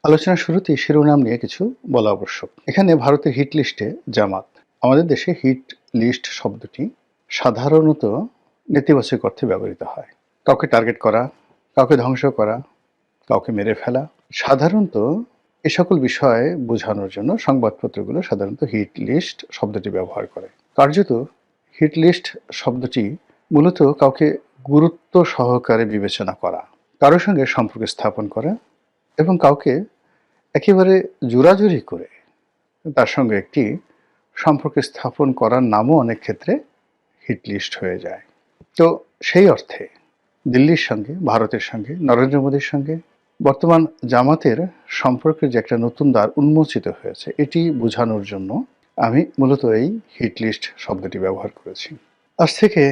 আলোচনার শুরুতেই শিরোনাম নিয়ে কিছু বলা আবশ্যক। এখানে ভারতের হিট লিস্টে জামাত। আমাদের দেশে হিট লিস্ট শব্দটি সাধারণত নেতিবাচক অর্থে ব্যবহৃত হয়। কাউকে টার্গেট করা, কাউকে ধ্বংস করা, কাউকে মেরে ফেলা। সাধারণত এ সকল বিষয় বোঝানোর জন্য সংবাদপত্রগুলো সাধারণত হিট লিস্ট শব্দটি ব্যবহার করে। কার্যত হিট লিস্ট শব্দটি মূলত কাউকে গুরুত্ব সহকারে বিবেচনা করা, কারোর সঙ্গে সম্পর্ক স্থাপন করা এবং কাউকে একেবারে জোরাজুরি করে তার সঙ্গে একটি সম্পর্ক স্থাপন করার নামও অনেক ক্ষেত্রে হিট লিস্ট হয়ে যায়। তো সেই অর্থে দিল্লির সঙ্গে, ভারতের সঙ্গে, নরেন্দ্র মোদীর সঙ্গে বর্তমান জামাতের সম্পর্কের যে একটা নতুন দ্বার উন্মোচিত হয়েছে, এটি বোঝানোর জন্য আমি মূলত এই হিট লিস্ট শব্দটি ব্যবহার করেছি। আজ থেকে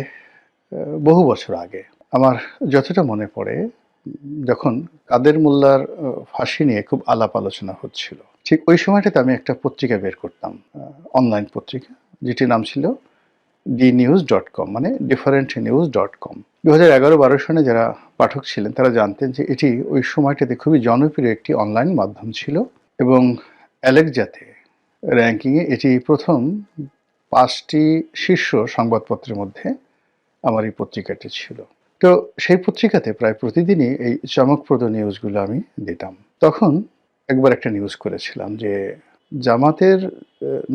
বহু বছর আগে আমার যতটা মনে পড়ে, যখন কাদের মোল্লার ফাঁসি নিয়ে খুব আলাপ আলোচনা হচ্ছিল, ঠিক ওই সময়টাতে আমি একটা পত্রিকা বের করতাম, অনলাইন পত্রিকা, যেটির নাম ছিল dnews.com, মানে differentnews.com। 2011-12 সনে যারা পাঠক ছিলেন তারা জানতেন যে এটি ওই সময়টাতে খুবই জনপ্রিয় একটি অনলাইন মাধ্যম ছিল এবং অ্যালেক্সাতে র্যাঙ্কিংয়ে এটি প্রথম 5টি শীর্ষ সংবাদপত্রের মধ্যে আমার এই পত্রিকাটি ছিল। তো সেই পত্রিকাতে প্রায় প্রতিদিনই এই চমকপ্রদ নিউজগুলো আমি দিতাম। তখন একবার একটা নিউজ করেছিলাম যে জামাতের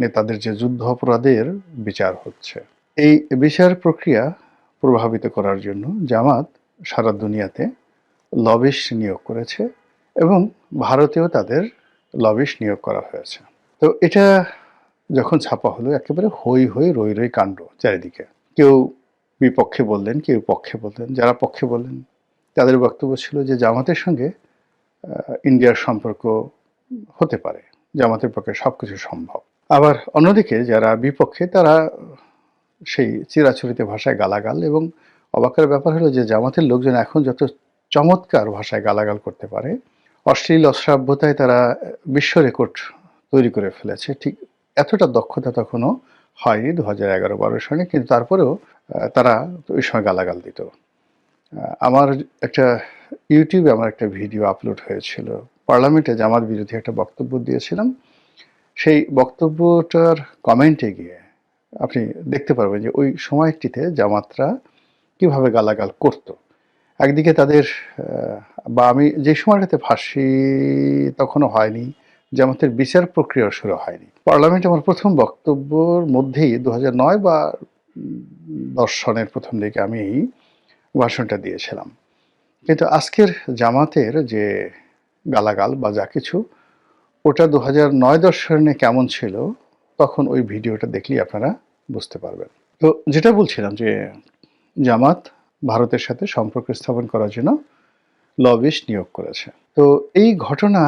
নেতাদের যে যুদ্ধ অপরাধের বিচার হচ্ছে, এই বিচার প্রক্রিয়া প্রভাবিত করার জন্য জামাত সারা দুনিয়াতে লবিস্ট নিয়োগ করেছে এবং ভারতেও তাদের লবিস্ট নিয়োগ করা হয়েছে। তো এটা যখন ছাপা হলো, একেবারে হই হই রই রই কাণ্ড চারিদিকে। কেউ বিপক্ষে বললেন, কেউ পক্ষে বললেন। যারা পক্ষে বললেন তাদের বক্তব্য ছিল যে জামাতের সঙ্গে ইন্ডিয়ার সম্পর্ক হতে পারে, জামাতের পক্ষে সবকিছু সম্ভব। আবার অন্যদিকে যারা বিপক্ষে তারা সেই চিরাচরিত ভাষায় গালাগাল, এবং অবাকের ব্যাপার হলো যে জামাতের লোকজন এখন যত চমৎকার ভাষায় গালাগাল করতে পারে, অশ্লীল অশ্রাব্যতায় তারা বিশ্ব রেকর্ড তৈরি করে ফেলেছে, ঠিক এতটা দক্ষতা তখনও হয়নি 2011-12 সনে। কিন্তু তারপরেও তারা ওই সময় গালাগাল দিত। আমার একটা ইউটিউবে আমার একটা ভিডিও আপলোড হয়েছিল, পার্লামেন্টে জামাত বিরোধী একটা বক্তব্য দিয়েছিলাম। সেই বক্তব্যটার কমেন্টে গিয়ে আপনি দেখতে পারবেন যে ওই সময়টিতে জামাতরা কিভাবে গালাগাল করত। একদিকে তাদের বা আমি যে সময়টাতে ফাঁসি তখনও হয়নি, জামাতের বিচার প্রক্রিয়া শুরু হয়নি, পার্লামেন্টে আমার প্রথম বক্তব্যর মধ্যেই 2009 বা 10 সনের প্রথম দিকে আমি ভাষণটা দিয়েছিলাম। কিন্তু আজকের জামাতের যে গালাগাল বা যা কিছু, ওটা 2009-10 সনে কেমন ছিল তখন ওই ভিডিওটা দেখলেই আপনারা বুঝতে পারবেন। তো যেটা বলছিলাম যে জামাত ভারতের সাথে সম্পর্ক স্থাপন করার জন্য লবিস্ট নিয়োগ করেছে। তো এই ঘটনা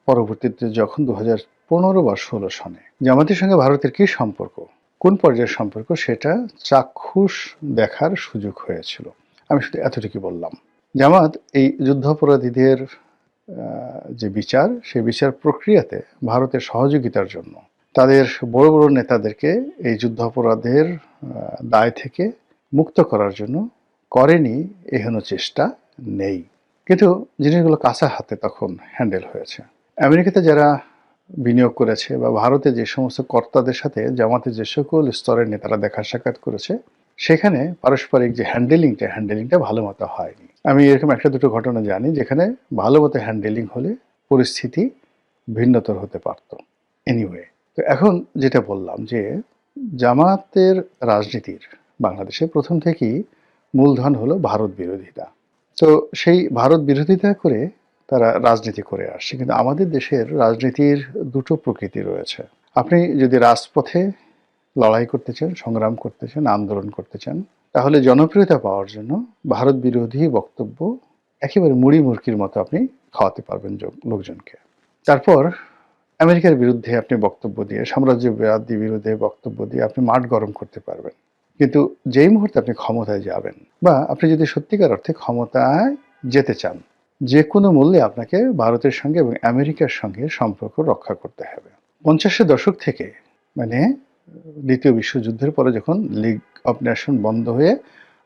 পরবর্তীতে যখন 2015 বা 16 সনে জামাতের সঙ্গে ভারতের কি সম্পর্ক, কোন পর্যায়ের সম্পর্ক, সেটা চাক্ষুষ দেখার সুযোগ হয়েছিল। আমি শুধু এতটুকু বললাম, জামাত এই যুদ্ধাপরাধীদের যে বিচার, সেই বিচার প্রক্রিয়াতে ভারতের সহযোগিতার জন্য তাদের বড় বড় নেতাদেরকে এই যুদ্ধাপরাধের দায় থেকে মুক্ত করার জন্য করেনি এহেন চেষ্টা নেই। কিন্তু জিনিসগুলো কাঁচা হাতে তখন হ্যান্ডেল হয়েছে। আমেরিকাতে যারা বিনিয়োগ করেছে বা ভারতে যে সমস্ত কর্তাদের সাথে জামাতের যে সকল স্তরের নেতারা দেখা সাক্ষাৎ করেছে, সেখানে পারস্পরিক যে হ্যান্ডেলিংটা ভালো মতো হয়নি। আমি এরকম একটা দুটো ঘটনা জানি যেখানে ভালো মতো হ্যান্ডেলিং হলে পরিস্থিতি ভিন্নতর হতে পারত। এনিওয়ে, তো এখন যেটা বললাম যে জামাতের রাজনীতির বাংলাদেশে প্রথম থেকেই মূলধন হলো ভারত বিরোধিতা। তো সেই ভারত বিরোধিতা করে তারা রাজনীতি করে আসছে। কিন্তু আমাদের দেশের রাজনীতির দুটো প্রকৃতি রয়েছে। আপনি যদি রাজপথে লড়াই করতে চান, সংগ্রাম করতে চান, আন্দোলন করতে চান, তাহলে জনপ্রিয়তা পাওয়ার জন্য ভারত বিরোধী বক্তব্য একেবারে মুড়ি মুরকির মতো আপনি খাওয়াতে পারবেন লোকজনকে। তারপর আমেরিকার বিরুদ্ধে আপনি বক্তব্য দিয়ে, সাম্রাজ্যবাদী বিরুদ্ধে বক্তব্য দিয়ে আপনি মাঠ গরম করতে পারবেন। কিন্তু যেই মুহূর্তে আপনি ক্ষমতায় যাবেন, বা আপনি যদি সত্যিকার অর্থে ক্ষমতায় যেতে চান, যে কোনো মূল্যে আপনাকে ভারতের সঙ্গে এবং আমেরিকার সঙ্গে সম্পর্ক রক্ষা করতে হবে। 50-এর দশক থেকে, মানে দ্বিতীয় বিশ্বযুদ্ধের পরে যখন লিগ অফ নেশন বন্ধ হয়ে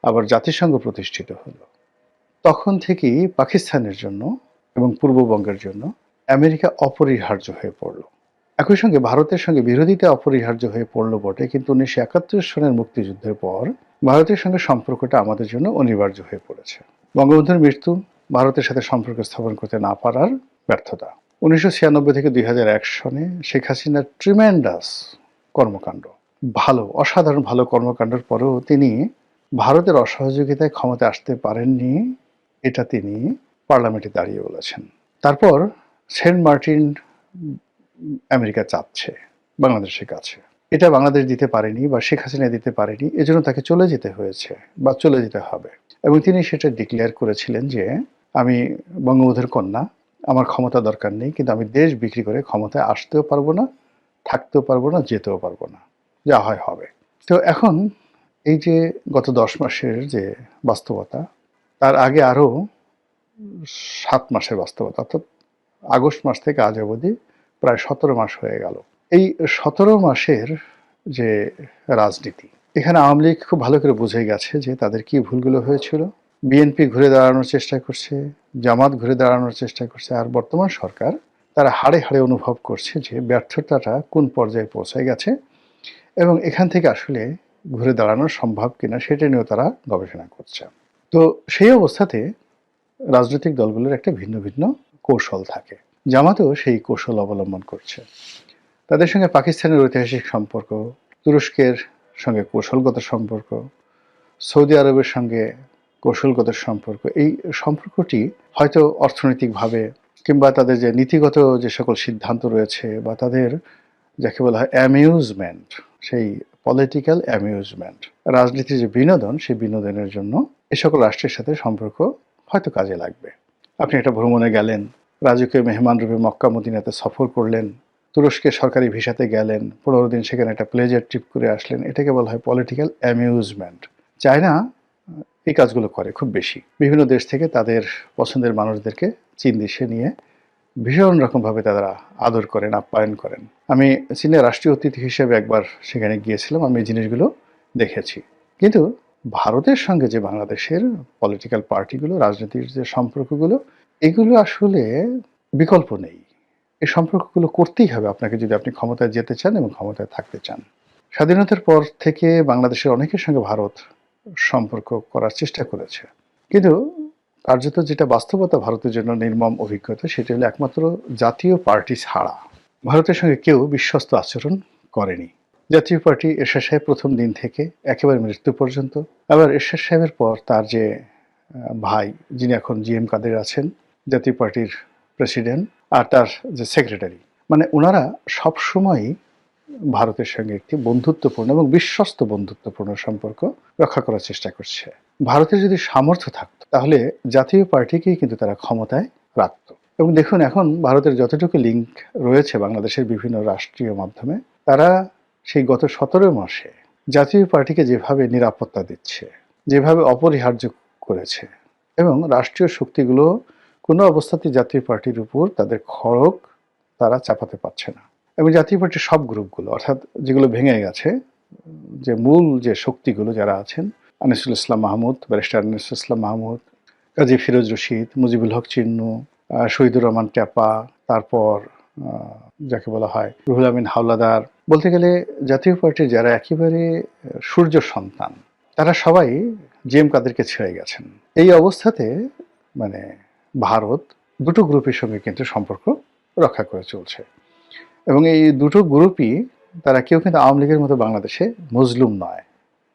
আবার জাতিসংঘ প্রতিষ্ঠিত হলো, তখন থেকেই পাকিস্তানের জন্য এবং পূর্ববঙ্গের জন্য আমেরিকা অপরিহার্য হয়ে পড়ল। একই সঙ্গে ভারতের সঙ্গে বিরোধিতা অপরিহার্য হয়ে পড়ল বটে, কিন্তু 1971 সনের মুক্তিযুদ্ধের পর ভারতের সঙ্গে সম্পর্কটা আমাদের জন্য অনিবার্য হয়ে পড়েছে। বঙ্গবন্ধুর মৃত্যু, ভারতের সাথে সম্পর্ক স্থাপন করতে না পারার ব্যর্থতা, 1996 থেকে 2001 সনে শেখ হাসিনার ট্রিমেন্ডাস কর্মকাণ্ড, ভালো অসাধারণ ভালো কর্মকাণ্ডের পরেও তিনি ভারতের অসহযোগিতায় ক্ষমতা আসতে পারেননি, এটা তিনি পার্লামেন্টে দাঁড়িয়ে বলেছেন। তারপর সেন্ট মার্টিন আমেরিকা চাচ্ছে বাংলাদেশের কাছে, এটা বাংলাদেশ দিতে পারেনি বা শেখ হাসিনা দিতে পারেনি, এজন্য তাকে চলে যেতে হয়েছে বা চলে যেতে হবে। এবং তিনি সেটা ডিক্লেয়ার করেছিলেন যে আমি বঙ্গবন্ধুর কন্যা, আমার ক্ষমতা দরকার নেই, কিন্তু আমি দেশ বিক্রি করে ক্ষমতায় আসতেও পারবো না, থাকতেও পারবো না, যেতেও পারবো না, যা হয় হবে। তো এখন এই যে গত 10 মাসের যে বাস্তবতা, তার আগে আরো 7 মাসের বাস্তবতা, অর্থাৎ আগস্ট মাস থেকে আজ অবধি প্রায় 17 মাস হয়ে গেল। এই 17 মাসের যে রাজনীতি, এখানে আওয়ামী লীগ খুব ভালো করে বুঝে গেছে যে তাদের কি ভুলগুলো হয়েছিল। বিএনপি ঘুরে দাঁড়ানোর চেষ্টা করছে, জামাত ঘুরে দাঁড়ানোর চেষ্টা করছে, আর বর্তমান সরকার তারা হাড়ে হাড়ে অনুভব করছে যে ব্যর্থতাটা কোন পর্যায়ে পৌঁছে গেছে এবং এখান থেকে আসলে ঘুরে দাঁড়ানো সম্ভব কিনা সেটা নিয়েও তারা গবেষণা করছে। তো সেই অবস্থাতে রাজনৈতিক দলগুলোর একটা ভিন্ন ভিন্ন কৌশল থাকে। জামাতও সেই কৌশল অবলম্বন করছে। তাদের সঙ্গে পাকিস্তানের ঐতিহাসিক সম্পর্ক, তুরস্কের সঙ্গে কৌশলগত সম্পর্ক, সৌদি আরবের সঙ্গে কৌশলগত সম্পর্ক, এই সম্পর্কটি হয়তো অর্থনৈতিকভাবে কিংবা তাদের যে নীতিগত যে সকল সিদ্ধান্ত রয়েছে বা তাদের যাকে বলা হয় অ্যামিউজমেন্ট, সেই পলিটিক্যাল অ্যামিউজমেন্ট, রাজনীতির যে বিনোদন, সেই বিনোদনের জন্য এ সকল রাষ্ট্রের সাথে সম্পর্ক হয়তো কাজে লাগবে। আপনি একটা ভ্রমণে গেলেন, রাজকীয় মেহমান রূপে মক্কা মদিনাতে সফর করলেন, তুরস্কের সরকারি ভিসাতে গেলেন, 15 দিন সেখানে একটা প্লেজার ট্রিপ করে আসলেন, এটাকে বলা হয় পলিটিক্যাল অ্যামিউজমেন্ট। চায়না এই কাজগুলো করে খুব বেশি। বিভিন্ন দেশ থেকে তাদের পছন্দের মানুষদেরকে চীন দেশে নিয়ে ভীষণ রকমভাবে তারা আদর করেন, আপ্যায়ন করেন। আমি চীনের রাষ্ট্রীয় অতিথি হিসেবে একবার সেখানে গিয়েছিলাম, আমি এই জিনিসগুলো দেখেছি। কিন্তু ভারতের সঙ্গে যে বাংলাদেশের পলিটিক্যাল পার্টিগুলো, রাজনীতির যে সম্পর্কগুলো, এগুলো আসলে বিকল্প নেই। এই সম্পর্কগুলো করতেই হবে আপনাকে যদি আপনি ক্ষমতায় যেতে চান এবং ক্ষমতায় থাকতে চান। স্বাধীনতার পর থেকে বাংলাদেশের অনেকের সঙ্গে ভারত সম্পর্ক করার চেষ্টা করেছে, কিন্তু কার্যত যেটা বাস্তবতা ভারতের জন্য নির্মম অভিজ্ঞতা, সেটা হলো একমাত্র জাতীয় পার্টি ছাড়া ভারতের সঙ্গে কেউ বিশ্বস্ত আচরণ করেনি। জাতীয় পার্টি এরশাদ সাহেব প্রথম দিন থেকে একেবারে মৃত্যু পর্যন্ত, আবার এরশাদ সাহেবের পর তার যে ভাই, যিনি এখন জিএম কাদের আছেন, জাতীয় পার্টির প্রেসিডেন্ট, আর তার যে সেক্রেটারি, মানে ওনারা সবসময়ই ভারতের সঙ্গে একটি বন্ধুত্বপূর্ণ এবং বিশ্বস্ত বন্ধুত্বপূর্ণ সম্পর্ক রক্ষা করার চেষ্টা করছে। ভারতের যদি সামর্থ্য থাকতো তাহলে জাতীয় পার্টিকেই কিন্তু তারা ক্ষমতায় রাখতো। এবং দেখুন এখন ভারতের যতটুকু লিঙ্ক রয়েছে বাংলাদেশের বিভিন্ন রাষ্ট্রীয় মাধ্যমে, তারা সেই গত 17 মাসে জাতীয় পার্টিকে যেভাবে নিরাপত্তা দিচ্ছে, যেভাবে অপরিহার্য করেছে, এবং রাষ্ট্রীয় শক্তিগুলো কোনো অবস্থাতেই জাতীয় পার্টির উপর তাদের খড়গ তারা চাপাতে পারছে না। এবং জাতীয় পার্টির সব গ্রুপগুলো, অর্থাৎ যেগুলো ভেঙে গেছে, যে মূল যে শক্তিগুলো যারা আছেন, আনিসুল ইসলাম মাহমুদ, ব্যারিস্টার আনিসুল ইসলাম মাহমুদ, কাজী ফিরোজ রশিদ, মুজিবুল হক চিন্নু, শহীদুর রহমান ট্যাপা, তারপর যাকে বলা হয় রুহুল আমিন হাওলাদার, বলতে গেলে জাতীয় পার্টির যারা একেবারে সূর্য সন্তান, তারা সবাই জিএম কাদেরকে ছেড়ে গেছেন। এই অবস্থাতে মানে ভারত দুটো গ্রুপের সঙ্গে কিন্তু সম্পর্ক রক্ষা করে চলছে, এবং এই দুটো গ্রুপই তারা কেউ কিন্তু আওয়ামী লীগের মতো বাংলাদেশে মজলুম নয়,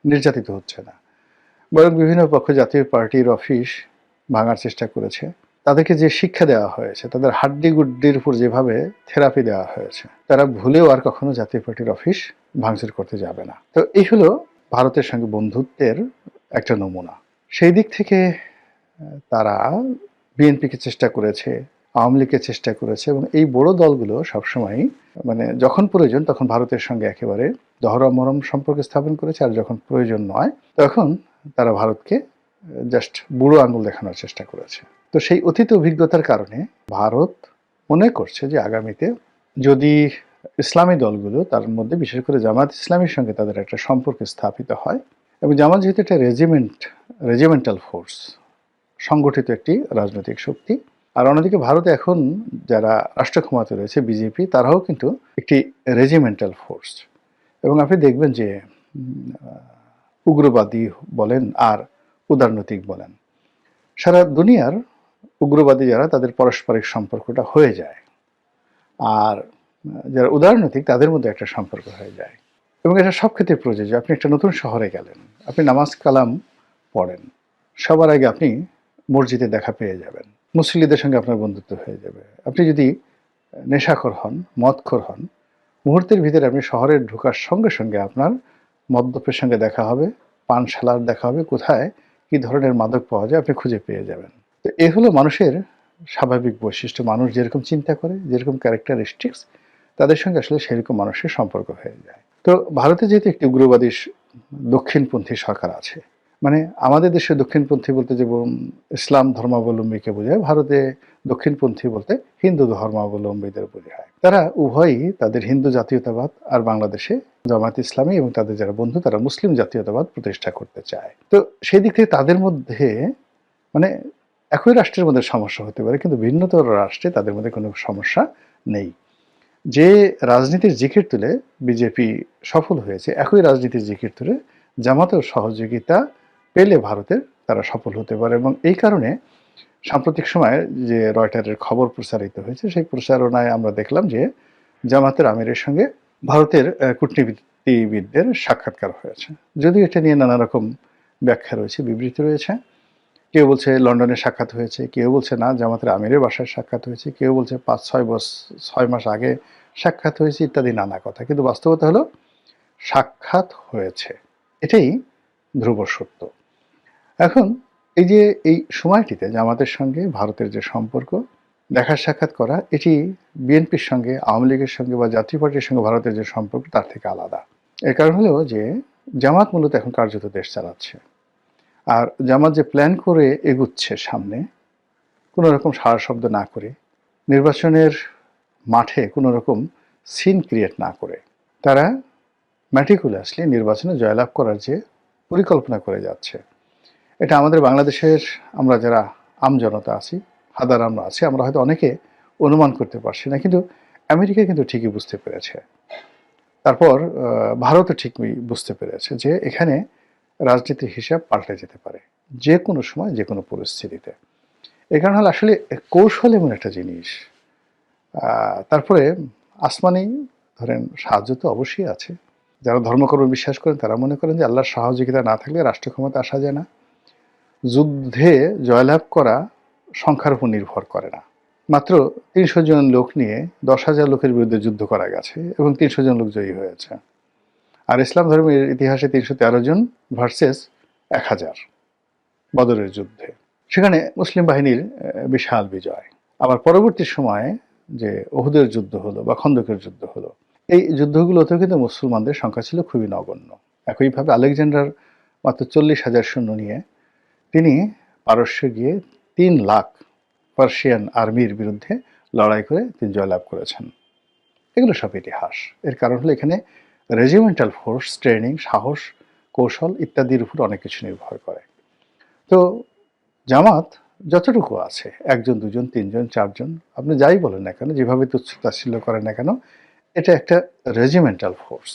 নির্যাতিত হচ্ছে না, বরং বিভিন্ন পক্ষ জাতীয় পার্টির অফিস ভাঙার চেষ্টা করেছে। তাদেরকে যে শিক্ষা দেওয়া হয়েছে, তাদের হাড্ডি গুড্ডির উপর যেভাবে থেরাপি দেওয়া হয়েছে, তারা ভুলেও আর কখনো জাতীয় পার্টির অফিস ভাঙচুর করতে যাবে না। তো এই হলো ভারতের সঙ্গে বন্ধুত্বের একটা নমুনা। সেই দিক থেকে তারা বিএনপিকে চেষ্টা করেছে, আওয়ামী লীগকে চেষ্টা করেছে, এবং এই বড় দলগুলো সবসময় মানে যখন প্রয়োজন তখন ভারতের সঙ্গে একেবারে দহরমরম সম্পর্ক স্থাপন করেছে, আর যখন প্রয়োজন নয় তখন তারা ভারতকে জাস্ট বুড়ো আঙুল দেখানোর চেষ্টা করেছে। তো সেই অতীত অভিজ্ঞতার কারণে ভারত মনে করছে যে আগামীতে যদি ইসলামী দলগুলো, তার মধ্যে বিশেষ করে জামাত ইসলামীর সঙ্গে তাদের একটা সম্পর্ক স্থাপিত হয়, এবং জামাত যেহেতু একটা রেজিমেন্টাল ফোর্স, সংগঠিত একটি রাজনৈতিক শক্তি, আর অন্যদিকে ভারতে এখন যারা রাষ্ট্র ক্ষমতায় রয়েছে বিজেপি, তারাও কিন্তু একটি রেজিমেন্টাল ফোর্স। এবং আপনি দেখবেন যে উগ্রবাদী বলেন আর উদারনৈতিক বলেন, সারা দুনিয়ার উগ্রবাদী যারা, তাদের পারস্পরিক সম্পর্কটা হয়ে যায়, আর যারা উদারনৈতিক তাদের মধ্যে একটা সম্পর্ক হয়ে যায়। এবং এটা সব ক্ষেত্রে প্রযোজ্য। আপনি একটা নতুন শহরে গেলেন, আপনি নামাজ কালাম পড়েন, সবার আগে আপনি মসজিদে দেখা পেয়ে যাবেন, মুসল্লিদের সঙ্গে আপনার বন্ধুত্ব হয়ে যাবে। আপনি যদি নেশাখোর হন, মদখোর হন, মুহূর্তের ভিতরে আপনি শহরে ঢোকার সঙ্গে সঙ্গে আপনার মদ্যপের সঙ্গে দেখা হবে, পানশালার দেখা হবে, কোথায় কি ধরনের মাদক পাওয়া যায় আপনি খুঁজে পেয়ে যাবেন। তো এ হলো মানুষের স্বাভাবিক বৈশিষ্ট্য। মানুষ যেরকম চিন্তা করে, যেরকম ক্যারেক্টারিস্টিক্স, তাদের সঙ্গে আসলে সেরকম মানুষের সম্পর্ক হয়ে যায়। তো ভারতে যেহেতু একটি উগ্রবাদী দক্ষিণপন্থী সরকার আছে, মানে আমাদের দেশে দক্ষিণপন্থী বলতে যেমন ইসলাম ধর্মাবলম্বীকে বোঝায়, ভারতে দক্ষিণপন্থী বলতে হিন্দু ধর্মাবলম্বীদের বোঝায়। তারা উভয়ই তাদের হিন্দু জাতীয়তাবাদ আর বাংলাদেশে জামায়াত ইসলামী এবং তাদের যারা বন্ধু তারা মুসলিম জাতীয়তাবাদ প্রতিষ্ঠা করতে চায়। তো সেই দিক থেকে তাদের মধ্যে মানে একই রাষ্ট্রের মধ্যে সমস্যা হতে পারে, কিন্তু ভিন্নতর রাষ্ট্রে তাদের মধ্যে কোনো সমস্যা নেই। যে রাজনীতির জিকির তুলে বিজেপি সফল হয়েছে, একই রাজনীতির জিকির তুলে জামাতেও সহযোগিতা পেলে ভারতের তারা সফল হতে পারে। এবং এই কারণে সাম্প্রতিক সময়ে যে রয়টারের খবর প্রচারিত হয়েছে, সেই প্রচারণায় আমরা দেখলাম যে জামাতের আমিরের সঙ্গে ভারতের কূটনীতিবিদদের সাক্ষাৎকার হয়েছে। যদিও এটা নিয়ে নানা রকম ব্যাখ্যা রয়েছে, বিবৃতি রয়েছে। কেউ বলছে লন্ডনে সাক্ষাৎ হয়েছে, কেউ বলছে না জামাতের আমিরের বাসায় সাক্ষাৎ হয়েছে, কেউ বলছে 5-6 মাস আগে সাক্ষাৎ হয়েছে, ইত্যাদি নানা কথা। কিন্তু বাস্তবতা হলো সাক্ষাৎ হয়েছে, এটাই ধ্রুব সত্য। এখন এই যে এই সময়টিতে জামাতের সঙ্গে ভারতের যে সম্পর্ক, দেখা সাক্ষাৎ করা, এটি বিএনপির সঙ্গে, আওয়ামী লীগের সঙ্গে বা জাতীয় পার্টির সঙ্গে ভারতের যে সম্পর্ক তার থেকে আলাদা। এর কারণ হলো যে জামাত মূলত এখন কার্যত দেশ চালাচ্ছে। আর জামাত যে প্ল্যান করে এগুচ্ছে সামনে, কোনো রকম সাড়া শব্দ না করে, নির্বাচনের মাঠে কোনো রকম সিন ক্রিয়েট না করে, তারা ম্যাটিকুলাসলি নির্বাচনে জয়লাভ করার যে পরিকল্পনা করে যাচ্ছে, এটা আমাদের বাংলাদেশের আমরা যারা আমজনতা আছি, হাজার আমরা আছি, আমরা হয়তো অনেকে অনুমান করতে পারছি না, কিন্তু আমেরিকা কিন্তু ঠিকই বুঝতে পেরেছে। তারপর ভারতও ঠিকই বুঝতে পেরেছে যে এখানে রাজনীতির হিসাব পাল্টে যেতে পারে যে কোনো সময়, যে কোনো পরিস্থিতিতে। এই কারণে হলো আসলে কৌশল এমন একটা জিনিস। তারপরে আসমানি ধরেন সাহায্য তো অবশ্যই আছে। যারা ধর্মকর্মে বিশ্বাস করেন তারা মনে করেন যে আল্লাহর সহযোগিতা না থাকলে রাষ্ট্র ক্ষমতা আসা যায় না। যুদ্ধে জয়লাভ করা সংখ্যার উপর নির্ভর করে না। মাত্র ৩০০ জন লোক নিয়ে ১০,০০০ লোকের বিরুদ্ধে যুদ্ধ করা গেছে এবং ৩০০ জন লোক জয়ী হয়েছে। আর ইসলাম ধর্মের ইতিহাসে ৩১৩ জন ভার্সেস ১,০০০ বদরের যুদ্ধে। সেখানে মুসলিম বাহিনীর বিশাল বিজয়। আবার পরবর্তী সময়ে যে উহুদের যুদ্ধ হলো বা খন্দকের যুদ্ধ হলো, এই যুদ্ধগুলোতেও কিন্তু মুসলমানদের সংখ্যা ছিল খুবই নগণ্য। একইভাবে আলেকজান্ডার মাত্র ৪০,০০০ সৈন্য নিয়ে তিনি পারস্যে গিয়ে ৩ লাখ পার্সিয়ান আর্মির বিরুদ্ধে লড়াই করে তিনি জয়লাভ করেছেন। এগুলো সব ইতিহাস। এর কারণ হলো এখানে রেজিমেন্টাল ফোর্স, ট্রেনিং, সাহস, কৌশল ইত্যাদির উপর অনেক কিছু নির্ভর করে। তো জামাত যতটুকু আছে, ১ জন, ২ জন, ৩ জন, ৪ জন, আপনি যাই বলেন না কেন, যেভাবে তুচ্ছ-তাচ্ছিল্য করেন না কেন, এটা একটা রেজিমেন্টাল ফোর্স।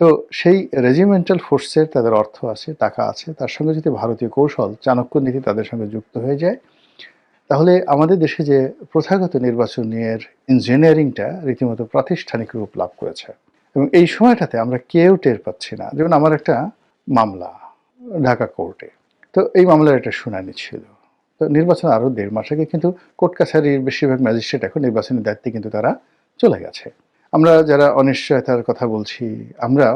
তো সেই রেজিমেন্টাল ফোর্সের তাদের অর্থ আছে, টাকা আছে, তার সঙ্গে যদি ভারতীয় কৌশল, চাণক্য নীতি তাদের সঙ্গে যুক্ত হয়ে যায়, তাহলে আমাদের দেশে যে প্রথাগত নির্বাচনের ইঞ্জিনিয়ারিংটা রীতিমতো প্রাতিষ্ঠানিক রূপ লাভ করেছে। এবং এই সময়টাতে আমরা কেউ টের পাচ্ছি না। যেমন আমার একটা মামলা ঢাকা কোর্টে, তো এই মামলার একটা শুনানি ছিল। তো নির্বাচন আরও ১.৫ মাস আগে, কিন্তু কোর্ট কাছারির বেশিরভাগ ম্যাজিস্ট্রেট এখন নির্বাচনের দায়িত্বে কিন্তু তারা চলে গেছে। আমরা যারা অনিশ্চয়তার কথা বলছি, আমরা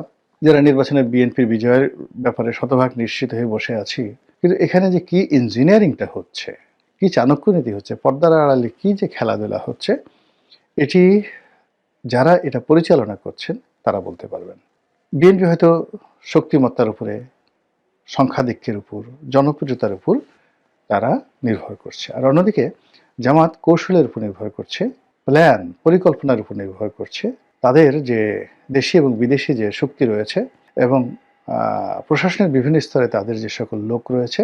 যারা নির্বাচনে বিএনপির বিজয়ের ব্যাপারে শতভাগ নিশ্চিত হয়ে বসে আছি, কিন্তু এখানে যে কি ইঞ্জিনিয়ারিংটা হচ্ছে, কি চাণক্য নীতি হচ্ছে, পর্দার আড়ালে কি যে খেলাধুলা হচ্ছে, এটি যারা এটা পরিচালনা করছেন তারা বলতে পারবেন। বিএনপি হয়তো শক্তিমত্তার উপরে, সংখ্যাধিক্যের উপর, জনপ্রিয়তার উপর তারা নির্ভর করছে। আর অন্যদিকে জামাত কৌশলের উপর নির্ভর করছে, প্ল্যান, পরিকল্পনার উপর নির্ভর করছে। তাদের যে দেশি এবং বিদেশি যে শক্তি রয়েছে এবং প্রশাসনের বিভিন্ন স্তরে তাদের যে সকল লোক রয়েছে,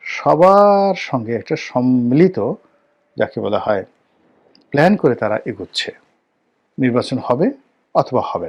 সবার সঙ্গে একটা সম্মিলিত যাকে বলা হয় প্ল্যান করে তারা এগোচ্ছে। নির্বাচন হবে অথবা হবে না।